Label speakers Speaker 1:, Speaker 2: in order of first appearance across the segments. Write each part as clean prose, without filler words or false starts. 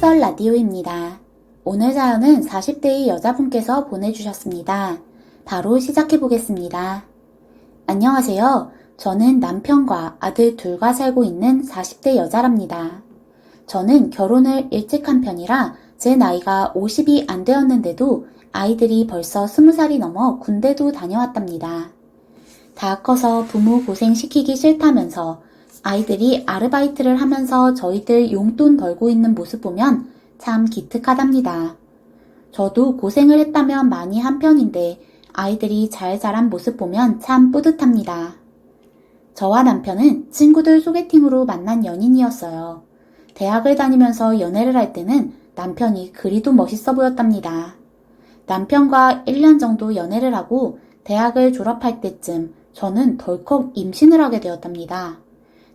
Speaker 1: 햇설 라디오입니다. 오늘 사연은 40대의 여자분께서 보내주셨습니다. 바로 시작해보겠습니다. 안녕하세요. 저는 남편과 아들 둘과 살고 있는 40대 여자랍니다. 저는 결혼을 일찍 한 편이라 제 나이가 50이 안 되었는데도 아이들이 벌써 20살이 넘어 군대도 다녀왔답니다. 다 커서 부모 고생시키기 싫다면서 아이들이 아르바이트를 하면서 저희들 용돈 벌고 있는 모습 보면 참 기특하답니다. 저도 고생을 했다면 많이 한 편인데 아이들이 잘 자란 모습 보면 참 뿌듯합니다. 저와 남편은 친구들 소개팅으로 만난 연인이었어요. 대학을 다니면서 연애를 할 때는 남편이 그리도 멋있어 보였답니다. 남편과 1년 정도 연애를 하고 대학을 졸업할 때쯤 저는 덜컥 임신을 하게 되었답니다.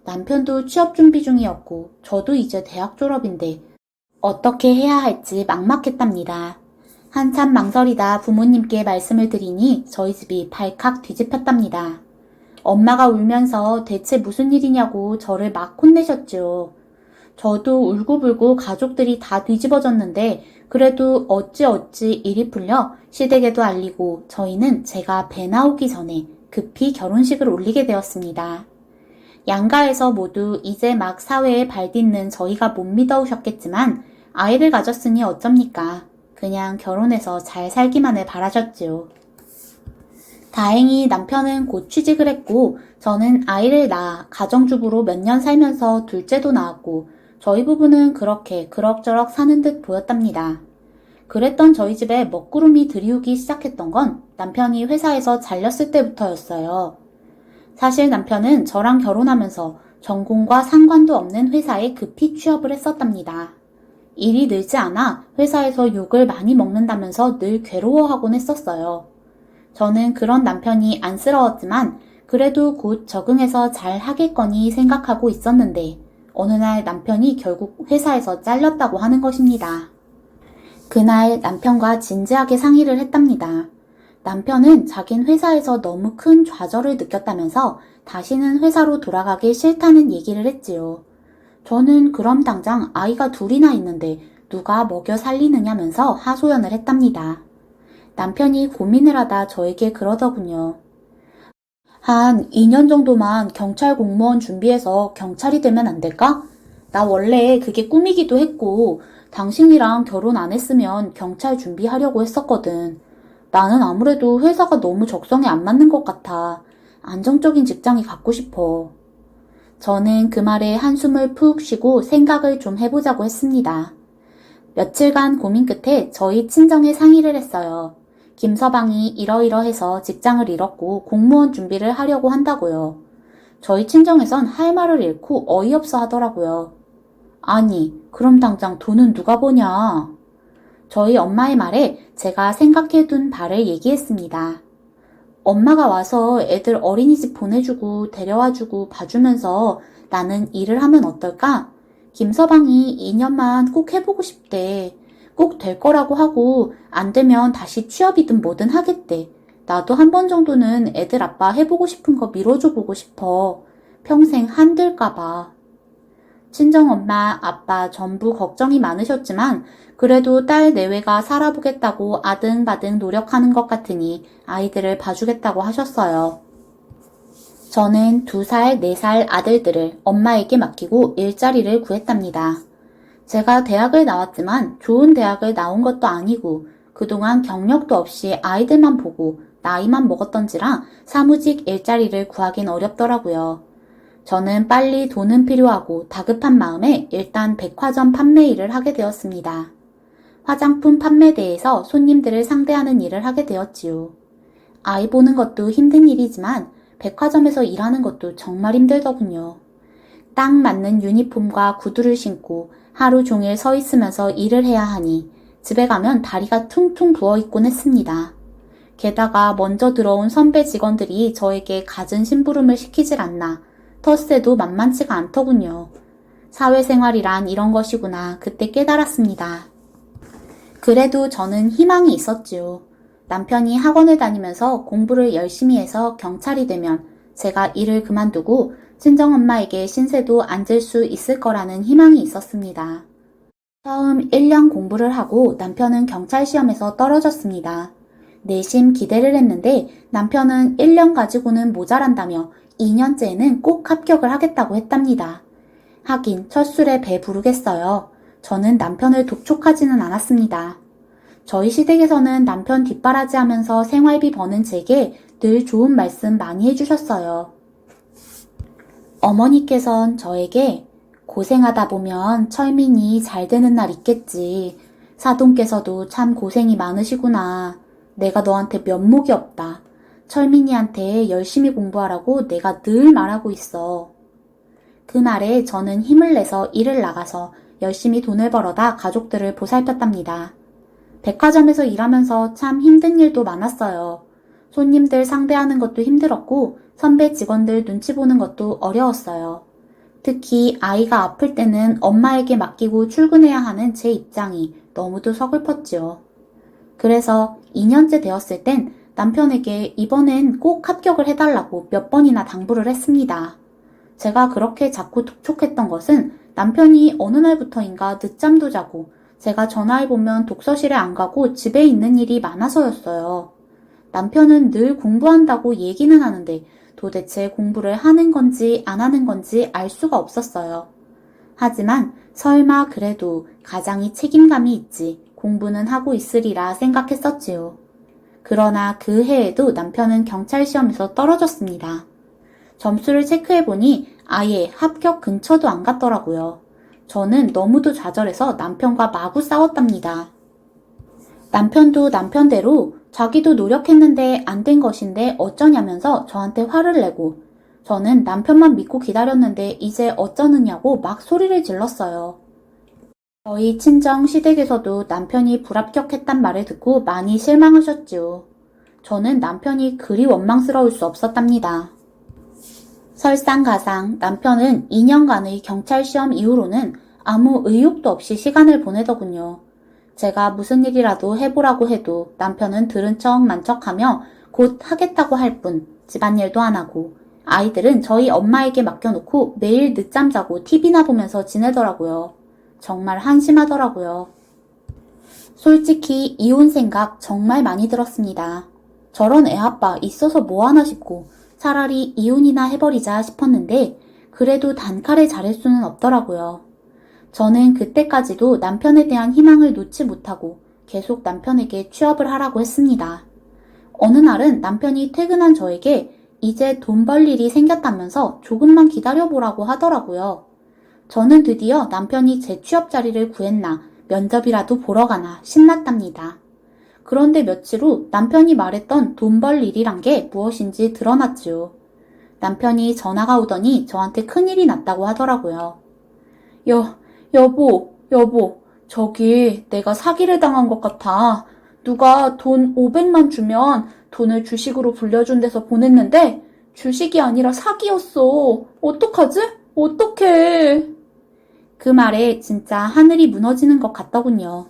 Speaker 1: 남편도 취업 준비 중이었고 저도 이제 대학 졸업인데 어떻게 해야 할지 막막했답니다. 한참 망설이다 부모님께 말씀을 드리니 저희 집이 발칵 뒤집혔답니다. 엄마가 울면서 대체 무슨 일이냐고 저를 막 혼내셨죠. 저도 울고불고 가족들이 다 뒤집어졌는데 그래도 어찌 일이 풀려 시댁에도 알리고 저희는 제가 배 나오기 전에 급히 결혼식을 올리게 되었습니다. 양가에서 모두 이제 막 사회에 발딛는 저희가 못 믿어오셨겠지만 아이를 가졌으니 어쩝니까? 그냥 결혼해서 잘 살기만을 바라셨지요. 다행히 남편은 곧 취직을 했고 저는 아이를 낳아 가정주부로 몇 년 살면서 둘째도 낳았고 저희 부부는 그렇게 그럭저럭 사는 듯 보였답니다. 그랬던 저희 집에 먹구름이 들이우기 시작했던 건 남편이 회사에서 잘렸을 때부터였어요. 사실 남편은 저랑 결혼하면서 전공과 상관도 없는 회사에 급히 취업을 했었답니다. 일이 늘지 않아 회사에서 욕을 많이 먹는다면서 늘 괴로워하곤 했었어요. 저는 그런 남편이 안쓰러웠지만 그래도 곧 적응해서 잘 하겠거니 생각하고 있었는데 어느 날 남편이 결국 회사에서 잘렸다고 하는 것입니다. 그날 남편과 진지하게 상의를 했답니다. 남편은 자긴 회사에서 너무 큰 좌절을 느꼈다면서 다시는 회사로 돌아가기 싫다는 얘기를 했지요. 저는 그럼 당장 아이가 둘이나 있는데 누가 먹여 살리느냐면서 하소연을 했답니다. 남편이 고민을 하다 저에게 그러더군요. 한 2년 정도만 경찰 공무원 준비해서 경찰이 되면 안 될까? 나 원래 그게 꿈이기도 했고 당신이랑 결혼 안 했으면 경찰 준비하려고 했었거든. 나는 아무래도 회사가 너무 적성에 안 맞는 것 같아. 안정적인 직장이 갖고 싶어. 저는 그 말에 한숨을 푹 쉬고 생각을 좀 해보자고 했습니다. 며칠간 고민 끝에 저희 친정에 상의를 했어요. 김서방이 이러이러해서 직장을 잃었고 공무원 준비를 하려고 한다고요. 저희 친정에선 할 말을 잃고 어이없어 하더라고요. 아니, 그럼 당장 돈은 누가 버냐? 저희 엄마의 말에 제가 생각해둔 바를 얘기했습니다. 엄마가 와서 애들 어린이집 보내주고 데려와주고 봐주면서 나는 일을 하면 어떨까? 김서방이 2년만 꼭 해보고 싶대. 꼭 될 거라고 하고 안 되면 다시 취업이든 뭐든 하겠대. 나도 한 번 정도는 애들 아빠 해보고 싶은 거 밀어줘 보고 싶어. 평생 한들까 봐. 친정엄마, 아빠 전부 걱정이 많으셨지만 그래도 딸 내외가 살아보겠다고 아등바등 노력하는 것 같으니 아이들을 봐주겠다고 하셨어요. 저는 2살, 4살 아들들을 엄마에게 맡기고 일자리를 구했답니다. 제가 대학을 나왔지만 좋은 대학을 나온 것도 아니고 그동안 경력도 없이 아이들만 보고 나이만 먹었던지라 사무직 일자리를 구하긴 어렵더라고요. 저는 빨리 돈은 필요하고 다급한 마음에 일단 백화점 판매 일을 하게 되었습니다. 화장품 판매대에서 손님들을 상대하는 일을 하게 되었지요. 아이 보는 것도 힘든 일이지만 백화점에서 일하는 것도 정말 힘들더군요. 딱 맞는 유니폼과 구두를 신고 하루 종일 서 있으면서 일을 해야 하니 집에 가면 다리가 퉁퉁 부어있곤 했습니다. 게다가 먼저 들어온 선배 직원들이 저에게 갖은 심부름을 시키질 않나 텃세도 만만치가 않더군요. 사회생활이란 이런 것이구나 그때 깨달았습니다. 그래도 저는 희망이 있었지요. 남편이 학원을 다니면서 공부를 열심히 해서 경찰이 되면 제가 일을 그만두고 친정엄마에게 신세도 앉을 수 있을 거라는 희망이 있었습니다. 처음 1년 공부를 하고 남편은 경찰 시험에서 떨어졌습니다. 내심 기대를 했는데 남편은 1년 가지고는 모자란다며 2년째에는 꼭 합격을 하겠다고 했답니다. 하긴 첫 술에 배 부르겠어요. 저는 남편을 독촉하지는 않았습니다. 저희 시댁에서는 남편 뒷바라지하면서 생활비 버는 제게 늘 좋은 말씀 많이 해주셨어요. 어머니께선 저에게 고생하다 보면 철민이 잘 되는 날 있겠지. 사돈께서도 참 고생이 많으시구나. 내가 너한테 면목이 없다. 철민이한테 열심히 공부하라고 내가 늘 말하고 있어. 그 말에 저는 힘을 내서 일을 나가서 열심히 돈을 벌어다 가족들을 보살폈답니다. 백화점에서 일하면서 참 힘든 일도 많았어요. 손님들 상대하는 것도 힘들었고 선배 직원들 눈치 보는 것도 어려웠어요. 특히 아이가 아플 때는 엄마에게 맡기고 출근해야 하는 제 입장이 너무도 서글펐지요. 그래서 2년째 되었을 땐 남편에게 이번엔 꼭 합격을 해달라고 몇 번이나 당부를 했습니다. 제가 그렇게 자꾸 독촉했던 것은 남편이 어느 날부터인가 늦잠도 자고 제가 전화해보면 독서실에 안 가고 집에 있는 일이 많아서였어요. 남편은 늘 공부한다고 얘기는 하는데 도대체 공부를 하는 건지 안 하는 건지 알 수가 없었어요. 하지만 설마 그래도 가장이 책임감이 있지 공부는 하고 있으리라 생각했었지요. 그러나 그 해에도 남편은 경찰 시험에서 떨어졌습니다. 점수를 체크해보니 아예 합격 근처도 안 갔더라고요. 저는 너무도 좌절해서 남편과 마구 싸웠답니다. 남편도 남편대로 자기도 노력했는데 안 된 것인데 어쩌냐면서 저한테 화를 내고 저는 남편만 믿고 기다렸는데 이제 어쩌느냐고 막 소리를 질렀어요. 저희 친정 시댁에서도 남편이 불합격했단 말을 듣고 많이 실망하셨죠. 저는 남편이 그리 원망스러울 수 없었답니다. 설상가상 남편은 2년간의 경찰 시험 이후로는 아무 의욕도 없이 시간을 보내더군요. 제가 무슨 일이라도 해보라고 해도 남편은 들은 척 만척하며 곧 하겠다고 할 뿐 집안일도 안 하고 아이들은 저희 엄마에게 맡겨놓고 매일 늦잠 자고 TV나 보면서 지내더라고요. 정말 한심하더라고요. 솔직히 이혼 생각 정말 많이 들었습니다. 저런 애아빠 있어서 뭐하나 싶고 차라리 이혼이나 해버리자 싶었는데 그래도 단칼에 잘할 수는 없더라고요. 저는 그때까지도 남편에 대한 희망을 놓지 못하고 계속 남편에게 취업을 하라고 했습니다. 어느 날은 남편이 퇴근한 저에게 이제 돈 벌 일이 생겼다면서 조금만 기다려보라고 하더라고요. 저는 드디어 남편이 제 취업 자리를 구했나 면접이라도 보러 가나 신났답니다. 그런데 며칠 후 남편이 말했던 돈 벌 일이란 게 무엇인지 드러났죠. 남편이 전화가 오더니 저한테 큰일이 났다고 하더라고요. 여보, 저기 내가 사기를 당한 것 같아. 누가 돈 500만 주면 돈을 주식으로 불려준 데서 보냈는데 주식이 아니라 사기였어. 어떡하지? 어떡해. 그 말에 진짜 하늘이 무너지는 것 같더군요.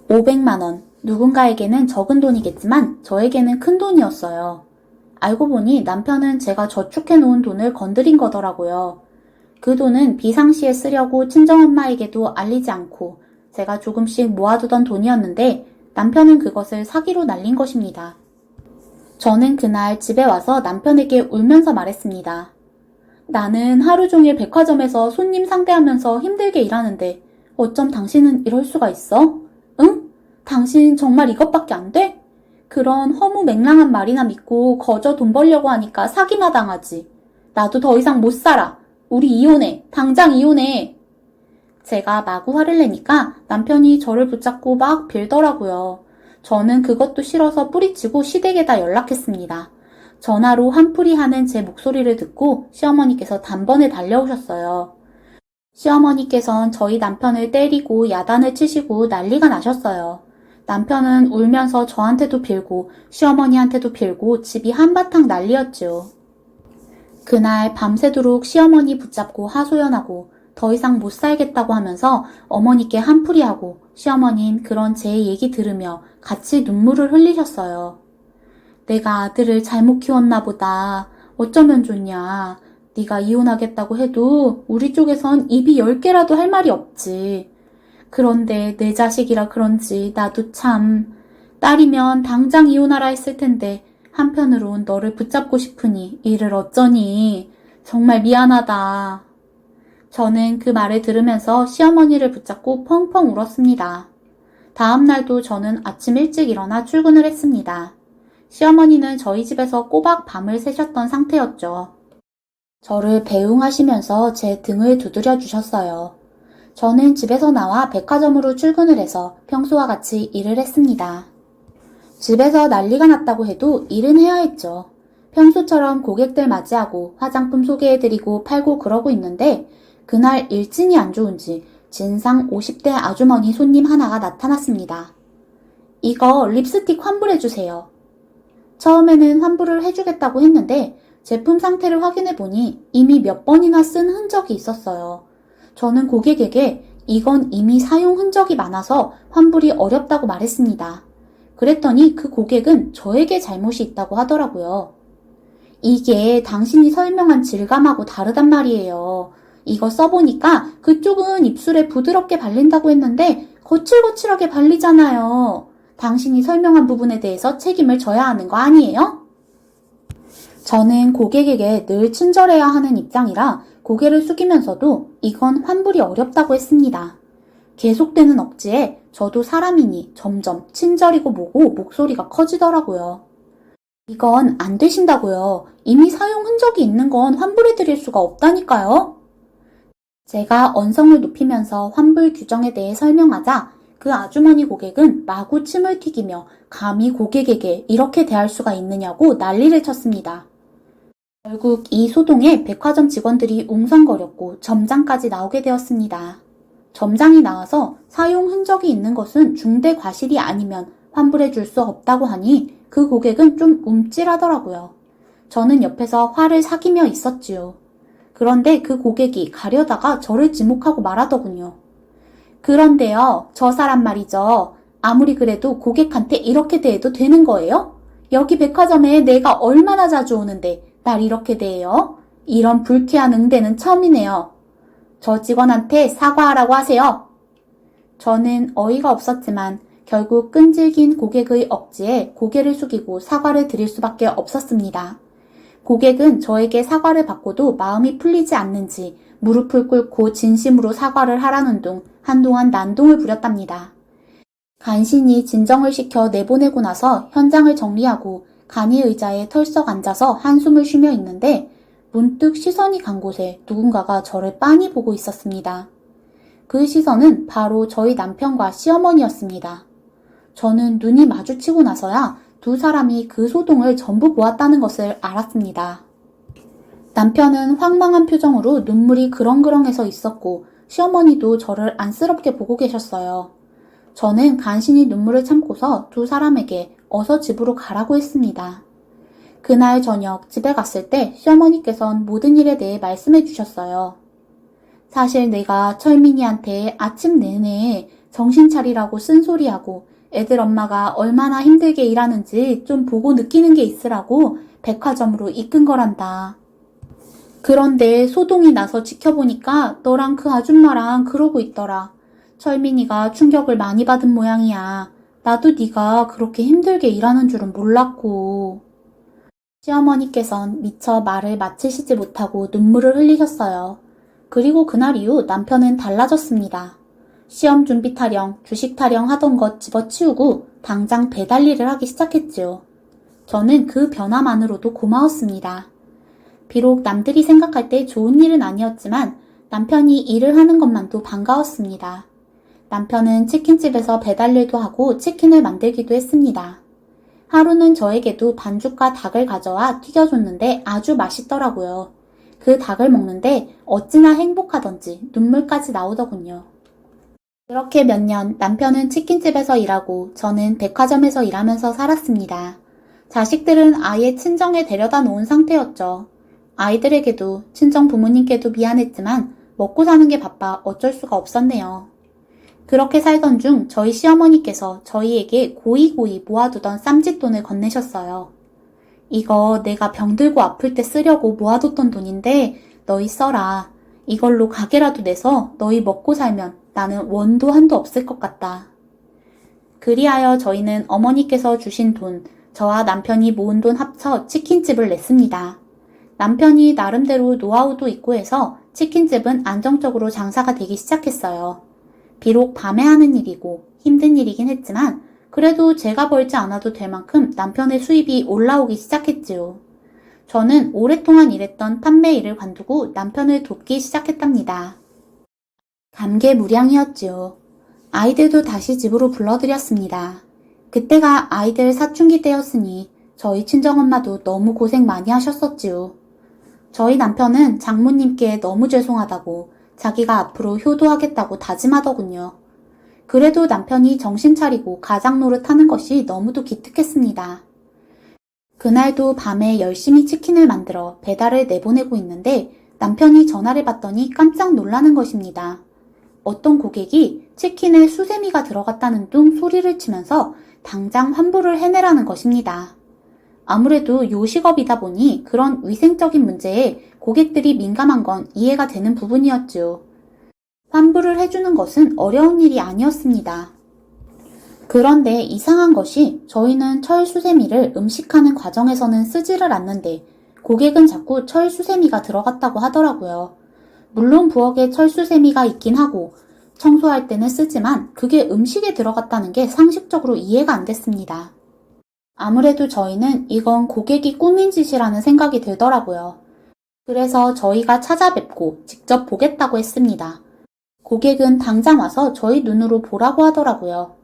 Speaker 1: 500만 원. 누군가에게는 적은 돈이겠지만 저에게는 큰 돈이었어요. 알고 보니 남편은 제가 저축해 놓은 돈을 건드린 거더라고요. 그 돈은 비상시에 쓰려고 친정엄마에게도 알리지 않고 제가 조금씩 모아두던 돈이었는데 남편은 그것을 사기로 날린 것입니다. 저는 그날 집에 와서 남편에게 울면서 말했습니다. 나는 하루 종일 백화점에서 손님 상대하면서 힘들게 일하는데 어쩜 당신은 이럴 수가 있어? 응? 당신 정말 이것밖에 안 돼? 그런 허무맹랑한 말이나 믿고 거저 돈 벌려고 하니까 사기나 당하지. 나도 더 이상 못 살아. 우리 이혼해. 당장 이혼해. 제가 마구 화를 내니까 남편이 저를 붙잡고 막 빌더라고요. 저는 그것도 싫어서 뿌리치고 시댁에다 연락했습니다. 전화로 한풀이하는 제 목소리를 듣고 시어머니께서 단번에 달려오셨어요. 시어머니께선 저희 남편을 때리고 야단을 치시고 난리가 나셨어요. 남편은 울면서 저한테도 빌고 시어머니한테도 빌고 집이 한바탕 난리였죠. 그날 밤새도록 시어머니 붙잡고 하소연하고 더 이상 못 살겠다고 하면서 어머니께 한풀이하고 시어머닌 그런 제 얘기 들으며 같이 눈물을 흘리셨어요. 내가 아들을 잘못 키웠나 보다. 어쩌면 좋냐. 네가 이혼하겠다고 해도 우리 쪽에선 입이 10개라도 할 말이 없지. 그런데 내 자식이라 그런지 나도 참, 딸이면 당장 이혼하라 했을 텐데 한편으론 너를 붙잡고 싶으니 이를 어쩌니. 정말 미안하다. 저는 그 말을 들으면서 시어머니를 붙잡고 펑펑 울었습니다. 다음 날도 저는 아침 일찍 일어나 출근을 했습니다. 시어머니는 저희 집에서 꼬박 밤을 새셨던 상태였죠. 저를 배웅하시면서 제 등을 두드려 주셨어요. 저는 집에서 나와 백화점으로 출근을 해서 평소와 같이 일을 했습니다. 집에서 난리가 났다고 해도 일은 해야 했죠. 평소처럼 고객들 맞이하고 화장품 소개해드리고 팔고 그러고 있는데 그날 일진이 안 좋은지 진상 50대 아주머니 손님 하나가 나타났습니다. 이거 립스틱 환불해주세요. 처음에는 환불을 해주겠다고 했는데 제품 상태를 확인해보니 이미 몇 번이나 쓴 흔적이 있었어요. 저는 고객에게 이건 이미 사용 흔적이 많아서 환불이 어렵다고 말했습니다. 그랬더니 그 고객은 저에게 잘못이 있다고 하더라고요. 이게 당신이 설명한 질감하고 다르단 말이에요. 이거 써보니까 그쪽은 입술에 부드럽게 발린다고 했는데 거칠거칠하게 발리잖아요. 당신이 설명한 부분에 대해서 책임을 져야 하는 거 아니에요? 저는 고객에게 늘 친절해야 하는 입장이라 고개를 숙이면서도 이건 환불이 어렵다고 했습니다. 계속되는 억지에 저도 사람이니 점점 친절이고 뭐고 목소리가 커지더라고요. 이건 안 되신다고요. 이미 사용 흔적이 있는 건 환불해드릴 수가 없다니까요. 제가 언성을 높이면서 환불 규정에 대해 설명하자 그 아주머니 고객은 마구 침을 튀기며 감히 고객에게 이렇게 대할 수가 있느냐고 난리를 쳤습니다. 결국 이 소동에 백화점 직원들이 웅성거렸고 점장까지 나오게 되었습니다. 점장이 나와서 사용 흔적이 있는 것은 중대 과실이 아니면 환불해 줄 수 없다고 하니 그 고객은 좀 움찔하더라고요. 저는 옆에서 화를 삭이며 있었지요. 그런데 그 고객이 가려다가 저를 지목하고 말하더군요. 그런데요, 저 사람 말이죠. 아무리 그래도 고객한테 이렇게 대해도 되는 거예요? 여기 백화점에 내가 얼마나 자주 오는데 날 이렇게 대해요? 이런 불쾌한 응대는 처음이네요. 저 직원한테 사과하라고 하세요. 저는 어이가 없었지만 결국 끈질긴 고객의 억지에 고개를 숙이고 사과를 드릴 수밖에 없었습니다. 고객은 저에게 사과를 받고도 마음이 풀리지 않는지 무릎을 꿇고 진심으로 사과를 하라는 둥 한동안 난동을 부렸답니다. 간신히 진정을 시켜 내보내고 나서 현장을 정리하고 간이 의자에 털썩 앉아서 한숨을 쉬며 있는데 문득 시선이 간 곳에 누군가가 저를 빤히 보고 있었습니다. 그 시선은 바로 저희 남편과 시어머니였습니다. 저는 눈이 마주치고 나서야 두 사람이 그 소동을 전부 보았다는 것을 알았습니다. 남편은 황망한 표정으로 눈물이 그렁그렁해서 있었고 시어머니도 저를 안쓰럽게 보고 계셨어요. 저는 간신히 눈물을 참고서 두 사람에게 어서 집으로 가라고 했습니다. 그날 저녁 집에 갔을 때 시어머니께선 모든 일에 대해 말씀해 주셨어요. 사실 내가 철민이한테 아침 내내 정신 차리라고 쓴소리하고 애들 엄마가 얼마나 힘들게 일하는지 좀 보고 느끼는 게 있으라고 백화점으로 이끈 거란다. 그런데 소동이 나서 지켜보니까 너랑 그 아줌마랑 그러고 있더라. 철민이가 충격을 많이 받은 모양이야. 나도 네가 그렇게 힘들게 일하는 줄은 몰랐고. 시어머니께선 미처 말을 마치시지 못하고 눈물을 흘리셨어요. 그리고 그날 이후 남편은 달라졌습니다. 시험 준비 타령, 주식 타령 하던 것 집어치우고 당장 배달 일을 하기 시작했지요. 저는 그 변화만으로도 고마웠습니다. 비록 남들이 생각할 때 좋은 일은 아니었지만 남편이 일을 하는 것만도 반가웠습니다. 남편은 치킨집에서 배달 일도 하고 치킨을 만들기도 했습니다. 하루는 저에게도 반죽과 닭을 가져와 튀겨줬는데 아주 맛있더라고요. 그 닭을 먹는데 어찌나 행복하던지 눈물까지 나오더군요. 그렇게 몇 년 남편은 치킨집에서 일하고 저는 백화점에서 일하면서 살았습니다. 자식들은 아예 친정에 데려다 놓은 상태였죠. 아이들에게도 친정 부모님께도 미안했지만 먹고 사는 게 바빠 어쩔 수가 없었네요. 그렇게 살던 중 저희 시어머니께서 저희에게 고이고이 모아두던 쌈짓돈을 건네셨어요. 이거 내가 병들고 아플 때 쓰려고 모아뒀던 돈인데 너희 써라. 이걸로 가게라도 내서 너희 먹고 살면 나는 원도 한도 없을 것 같다. 그리하여 저희는 어머니께서 주신 돈, 저와 남편이 모은 돈 합쳐 치킨집을 냈습니다. 남편이 나름대로 노하우도 있고 해서 치킨집은 안정적으로 장사가 되기 시작했어요. 비록 밤에 하는 일이고 힘든 일이긴 했지만 그래도 제가 벌지 않아도 될 만큼 남편의 수입이 올라오기 시작했지요. 저는 오랫동안 일했던 판매 일을 관두고 남편을 돕기 시작했답니다. 감개무량이었지요. 아이들도 다시 집으로 불러들였습니다. 그때가 아이들 사춘기 때였으니 저희 친정엄마도 너무 고생 많이 하셨었지요. 저희 남편은 장모님께 너무 죄송하다고 자기가 앞으로 효도하겠다고 다짐하더군요. 그래도 남편이 정신 차리고 가장 노릇하는 것이 너무도 기특했습니다. 그날도 밤에 열심히 치킨을 만들어 배달을 내보내고 있는데 남편이 전화를 받더니 깜짝 놀라는 것입니다. 어떤 고객이 치킨에 수세미가 들어갔다는 둥 소리를 치면서 당장 환불을 해내라는 것입니다. 아무래도 요식업이다 보니 그런 위생적인 문제에 고객들이 민감한 건 이해가 되는 부분이었죠. 환불을 해주는 것은 어려운 일이 아니었습니다. 그런데 이상한 것이 저희는 철수세미를 음식하는 과정에서는 쓰지를 않는데 고객은 자꾸 철수세미가 들어갔다고 하더라고요. 물론 부엌에 철수세미가 있긴 하고 청소할 때는 쓰지만 그게 음식에 들어갔다는 게 상식적으로 이해가 안 됐습니다. 아무래도 저희는 이건 고객이 꾸민 짓이라는 생각이 들더라고요. 그래서 저희가 찾아뵙고 직접 보겠다고 했습니다. 고객은 당장 와서 저희 눈으로 보라고 하더라고요.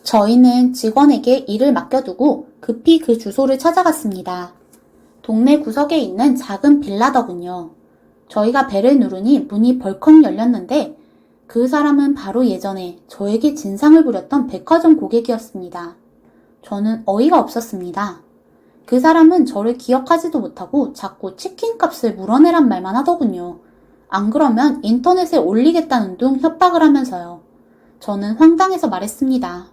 Speaker 1: 저희는 직원에게 일을 맡겨두고 급히 그 주소를 찾아갔습니다. 동네 구석에 있는 작은 빌라더군요. 저희가 벨을 누르니 문이 벌컥 열렸는데 그 사람은 바로 예전에 저에게 진상을 부렸던 백화점 고객이었습니다. 저는 어이가 없었습니다. 그 사람은 저를 기억하지도 못하고 자꾸 치킨 값을 물어내란 말만 하더군요. 안 그러면 인터넷에 올리겠다는 둥 협박을 하면서요. 저는 황당해서 말했습니다.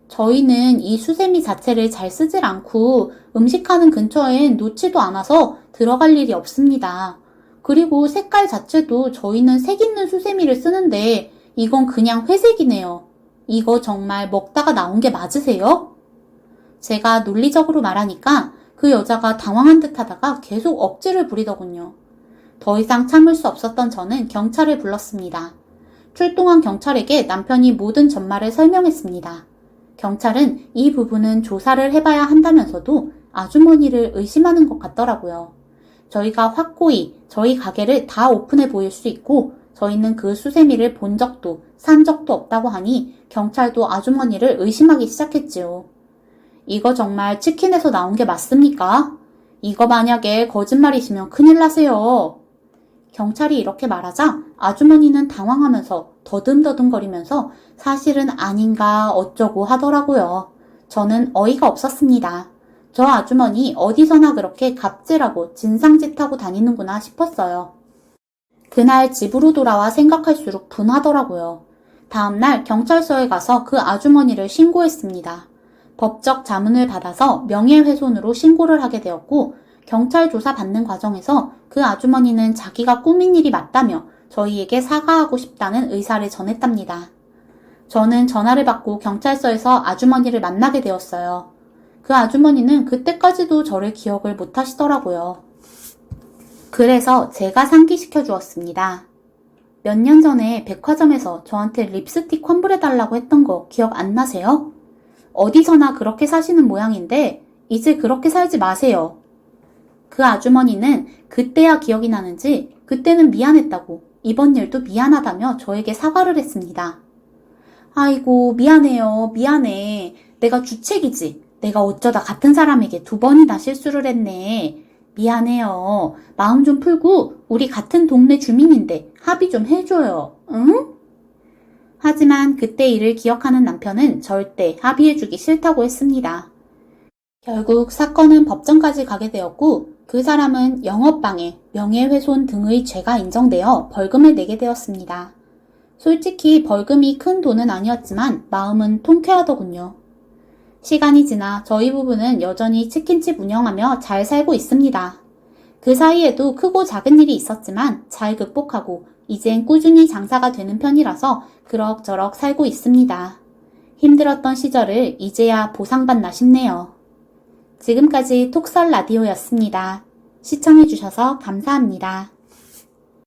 Speaker 1: 저희는 이 수세미 자체를 잘 쓰질 않고 음식하는 근처엔 놓지도 않아서 들어갈 일이 없습니다. 그리고 색깔 자체도 저희는 색 있는 수세미를 쓰는데 이건 그냥 회색이네요. 이거 정말 먹다가 나온 게 맞으세요? 제가 논리적으로 말하니까 그 여자가 당황한 듯 하다가 계속 억지를 부리더군요. 더 이상 참을 수 없었던 저는 경찰을 불렀습니다. 출동한 경찰에게 남편이 모든 전말을 설명했습니다. 경찰은 이 부분은 조사를 해봐야 한다면서도 아주머니를 의심하는 것 같더라고요. 저희가 확고히 저희 가게를 다 오픈해 보일 수 있고 저희는 그 수세미를 본 적도 산 적도 없다고 하니 경찰도 아주머니를 의심하기 시작했지요. 이거 정말 치킨에서 나온 게 맞습니까? 이거 만약에 거짓말이시면 큰일 나세요. 경찰이 이렇게 말하자 아주머니는 당황하면서 더듬더듬거리면서 사실은 아닌가 어쩌고 하더라고요. 저는 어이가 없었습니다. 저 아주머니 어디서나 그렇게 갑질하고 진상짓하고 다니는구나 싶었어요. 그날 집으로 돌아와 생각할수록 분하더라고요. 다음날 경찰서에 가서 그 아주머니를 신고했습니다. 법적 자문을 받아서 명예훼손으로 신고를 하게 되었고 경찰 조사 받는 과정에서 그 아주머니는 자기가 꾸민 일이 맞다며 저희에게 사과하고 싶다는 의사를 전했답니다. 저는 전화를 받고 경찰서에서 아주머니를 만나게 되었어요. 그 아주머니는 그때까지도 저를 기억을 못 하시더라고요. 그래서 제가 상기시켜 주었습니다. 몇 년 전에 백화점에서 저한테 립스틱 환불해달라고 했던 거 기억 안 나세요? 어디서나 그렇게 사시는 모양인데 이제 그렇게 살지 마세요. 그 아주머니는 그때야 기억이 나는지 그때는 미안했다고 이번 일도 미안하다며 저에게 사과를 했습니다. 아이고 미안해요 미안해 내가 주책이지 내가 어쩌다 같은 사람에게 2번이나 실수를 했네. 미안해요. 마음 좀 풀고 우리 같은 동네 주민인데 합의 좀 해줘요. 응? 하지만 그때 일을 기억하는 남편은 절대 합의해주기 싫다고 했습니다. 결국 사건은 법정까지 가게 되었고 그 사람은 영업방해, 명예훼손 등의 죄가 인정되어 벌금을 내게 되었습니다. 솔직히 벌금이 큰 돈은 아니었지만 마음은 통쾌하더군요. 시간이 지나 저희 부부는 여전히 치킨집 운영하며 잘 살고 있습니다. 그 사이에도 크고 작은 일이 있었지만 잘 극복하고 이젠 꾸준히 장사가 되는 편이라서 그럭저럭 살고 있습니다. 힘들었던 시절을 이제야 보상받나 싶네요. 지금까지 톡설 라디오였습니다. 시청해주셔서 감사합니다.